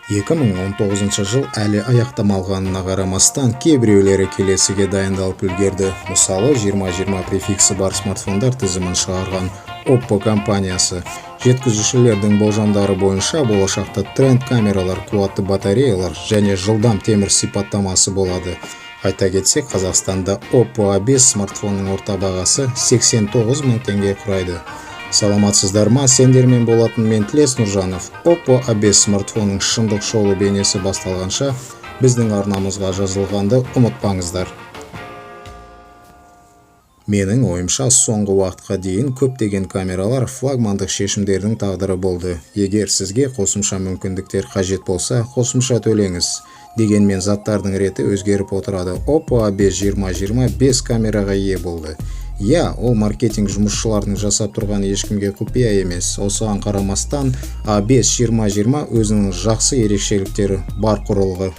2019 жыл әлі аяқтамалғанына қарамастан кейбіреулері келесіге дайындалып үлгерді. Мысалы 2020 префиксі бар смартфондар тізімін шығарған Oppo компаниясы. Жеткізушілердің болжамдары бойынша болашақта тренд камералар, қуатты батареялар және жылдам темір сипаттамасы болады. Айта кетсек, Қазақстанда Oppo A5 смартфонның орта бағасы 89 мың теңге құрайды. Саламатсыздар ма, сендермен болатын мен Тілес Нұржанов. Oppo A5 смартфонның шындық шоулы бейнесі басталғанша біздің арнамызға жазылғанды ұмытпаңыздар. Менің ойымша, соңғы уақытқа дейін көптеген камералар флагмандық шешімдердің тағдыры болды. Егер сізге қосымша мүмкіндіктер қажет болса, қосымша төлеңіз. Дегенмен заттардың реті өзгеріп отырады. Oppo A5 2020 5 камераға ие болды. Ол маркетинг жұмысшылардың жасап тұрған ешкімге құпия емес. Осыған қарамастан A5 2020 өзінің жақсы ерекшеліктері бар құрылғы.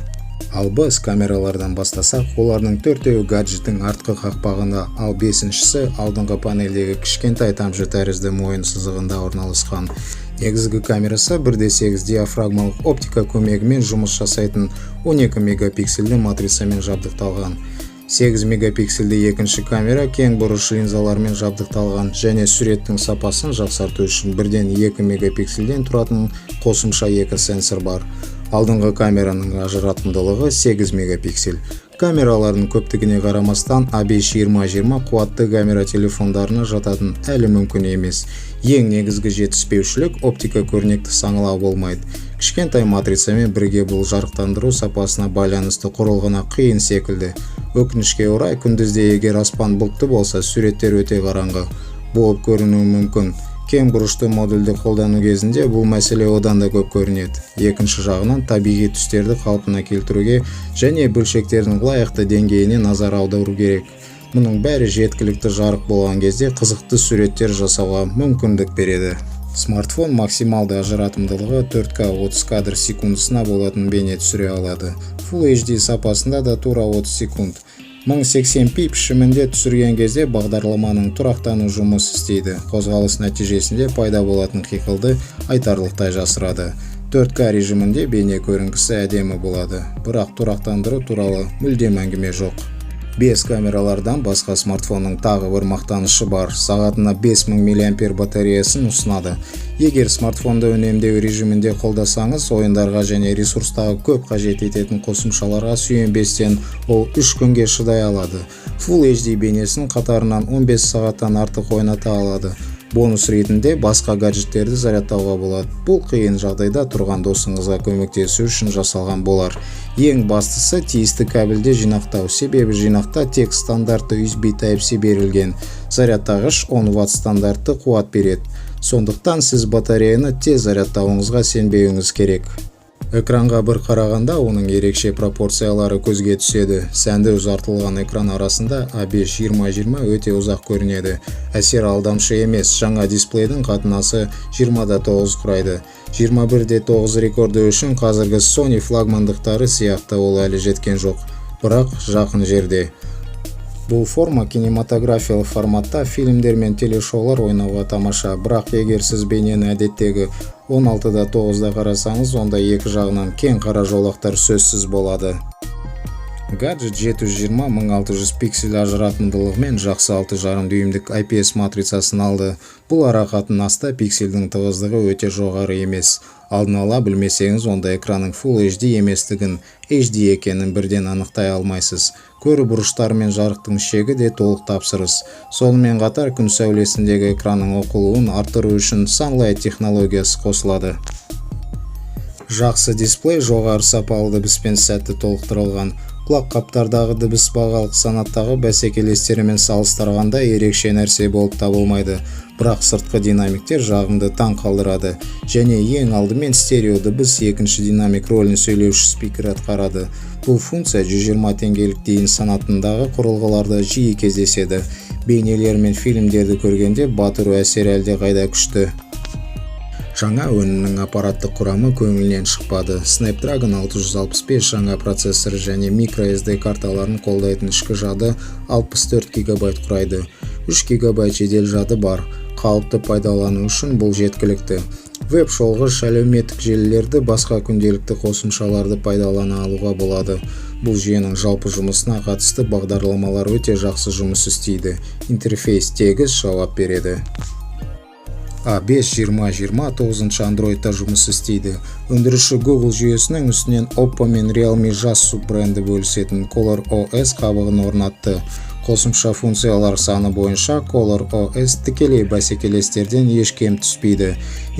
Ал біз камералардан бастасақ, олардың төртеуі гаджеттің артқы қақпағында, ал бесіншісі алдыңғы панельдегі кішкентай тамшы тәрізді мойын сызығында орналасқан. Негізгі камерасы 1.8 диафрагмалық оптика көмегімен жұмыс жасайтын 12 мегапиксельді матрицамен жабдықталған. 8 мегапиксельді екінші камера кең бұрыш линзалармен жабдықталған және суреттің сапасын жақсарту үшін бірден 2 мегапиксельден тұратын қосымша 2 сенсор бар. Алдыңғы камераның ажыратымдылығы 8 мегапиксель. Камералардың көптігіне қарамастан A5 2020 қуатты камера телефондарына жататын әлі мүмкін емес. Ең негізгі жетіспеушілік оптика көрнекті саңылау болмайды. Кішкентай матрицамен бірге бұл жарықтандыру сапасына байланысты құрылғына қиын секілді. Өкінішке орай, күндізде егер аспан бұлтты болса, суреттер өте қараңғы болып көрінуі мүмкін. Кең бұрышты модульді қолдану кезінде бұл мәселе одан да көп көрінеді. Екінші жағынан табиғи түстерді қалпына келтіруге және бөлшектердің лайықты деңгейіне назар аудару керек. Мұның бәрі жеткілікті жарық болған кезде қызықты суреттер жасауға мүмкіндік береді. Смартфон максималды ажыратымдылығы 4К 30 кадр секундысына болатын бейне түсіре алады. Full HD сапасында да тура 30 секунд. 1080p пішімінде түсірген кезде бағдарламаның тұрақтану жұмыс істейді. Қозғалыс нәтижесінде пайда болатын қиқылды айтарлықтай жасырады. 4К режимінде бейне көрінгісі әдемі болады, бірақ тұрақтандыру туралы мүлдем әңгіме жоқ. 5 камералардан басқа смартфонның тағы бір мақтанышы бар. Сағатына 5000 мАч батареясын ұсынады. Егер смартфонды үнемдеу режимінде қолдасаңыз, ойындарға және ресурстағы көп қажет ететін қосымшаларға сүйенбестен ол 3 күнге шыдай алады. Full HD бейнесін қатарынан 15 сағаттан артық ойната алады. Бонус ретінде басқа гаджеттерді зарядтауға болады. Бұл қиын жағдайда тұрған досыңызға көмектесу үшін жасалған болар. Ең бастысы тиісті кабельде жинақтау. Себебі жинақта тек стандартты USB Type-C берілген. Зарядтағыш 10 Вт стандартты қуат береді. Сондықтан сіз батареяны тез зарядтауыңызға сенбеуіңіз керек. Экранға бір қарағанда оның ерекше пропорциялары көзге түседі. Сәнді ұзартылған экран арасында A5 2020 өте ұзақ көрінеді. Әсер алдамшы емес, жаңа дисплейдің қатынасы 20:9 құрайды. 21:9 рекорды үшін қазіргі Sony флагмандықтары сияқты ол әлі жеткен жоқ, бірақ жақын жерде. Бұл форма кинематографиялық форматта фильмдер мен телешоулар ойнауға тамаша, бірақ егер сіз бейнені әдеттегі 16:9 қарасаңыз, онда екі жағынан кең қара жолақтар сөзсіз болады. Гаджет 720-1600 пиксель ажыратымдылығымен жақсы 6,5 дюймдік IPS матрицасын алды. Бұл арақатынаста пиксельдің тығыздығы өте жоғары емес. Алдын ала білмесеңіз, онда экранның Full HD еместігін, HD екенін бірден анықтай алмайсыз. Көрі бұрыштар мен жарықтың шегі де толық тапсырыс. Сонымен қатар күн сәулесіндегі экранның оқылуын арттыру үшін Sunlight технологиясы қосылады. Жақсы дисплей жоғары сапалы дыбыспен сәтті толықтырылған. Құлақ қаптардағы дыбыс бағалық санаттағы бәсекелестерімен салыстырғанда ерекше нәрсе болып табылмайды, бірақ сыртқы динамиктер жағымды таң қалдырады және ең алдымен стерео дыбыс екінші динамик рөлін сөйлеуші спикер атқарады. Бұл функция 120 теңгелік дейін санатындағы құрылғыларда жиі кездеседі. Бейнелер мен фильмдерді көргенде батыру әсері әлде қайда күшті. Жаңа өнімнің аппараттық құрамы көңілінен шықпады. Snapdragon 665 жаңа процессор және microSD карталарын қолдайтын ішкі жады 64 ГБ құрайды. 3 ГБ жедел жады бар. Қалыпты пайдалану үшін бұл жеткілікті. Веб шолғыш әлеуметтік желілерді басқа күнделікті қосымшаларды пайдалана алуға болады. Бұл жүйенің жалпы жұмысына қатысты бағдарламалар өте жақсы жұмыс істейді. Интерфейс тегіс жауап береді. A5-2020 9-шы Android'та жұмыс істейді. Өндіруші Google жүйесінің үстінен Oppo мен Realme жас суббренді бөлісетін ColorOS қабығын орнатты. Қосымша функциялар саны бойынша ColorOS тікелей бәсекелестерден еш кем түспейді.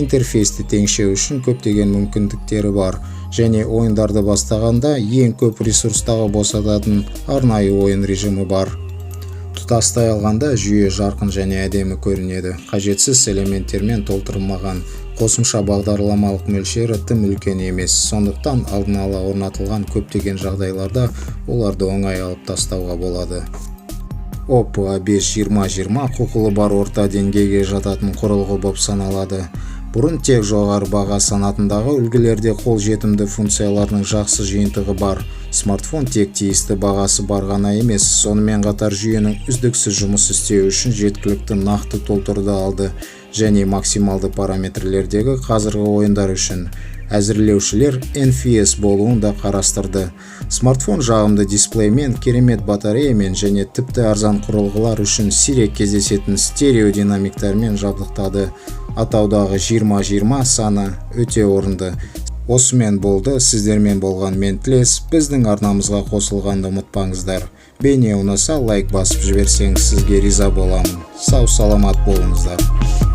Интерфейсті теңшеу үшін көптеген мүмкіндіктері бар, және ойындарды бастағанда ең көп ресурстағы босататын арнайы ойын режимі бар. Тұтастай алғанда жүйе жарқын және әдемі көрінеді. Қажетсіз элементтермен толтырылмаған. Қосымша бағдарламалық мөлшері тым үлкен емес, сондықтан алдын ала орнатылған көптеген жағдайларда оларды оңай алып тастауға болады. Oppo A5-2020 құқылы бар орта деңгейге жататын құрылғы болып саналады. Бұрын тек жоғары баға санатындағы үлгілерде қолжетімді функцияларының жақсы жиынтығы бар. Смартфон тек тиісті бағасы бар ғана емес, сонымен қатар жүйенің үздіксіз жұмыс істеу үшін жеткілікті нақты толтыруды алды және максималды параметрлердегі қазіргі ойындар үшін әзірлеушілер NFS болуын да қарастырды. Смартфон жағымды дисплеймен, керемет батареямен және тіпті арзан құрылғылар үшін сирек кездесетін стереодинамиктермен жабдықтады. Атаудағы 2020 саны өте орынды. Осымен болды, сіздермен болған мен Тілес. Біздің арнамызға қосылғанды ұмытпаңыздар. Бейне ұнаса лайк басып жіберсеңіз сізге риза боламын. Сау саламат болыңыздар.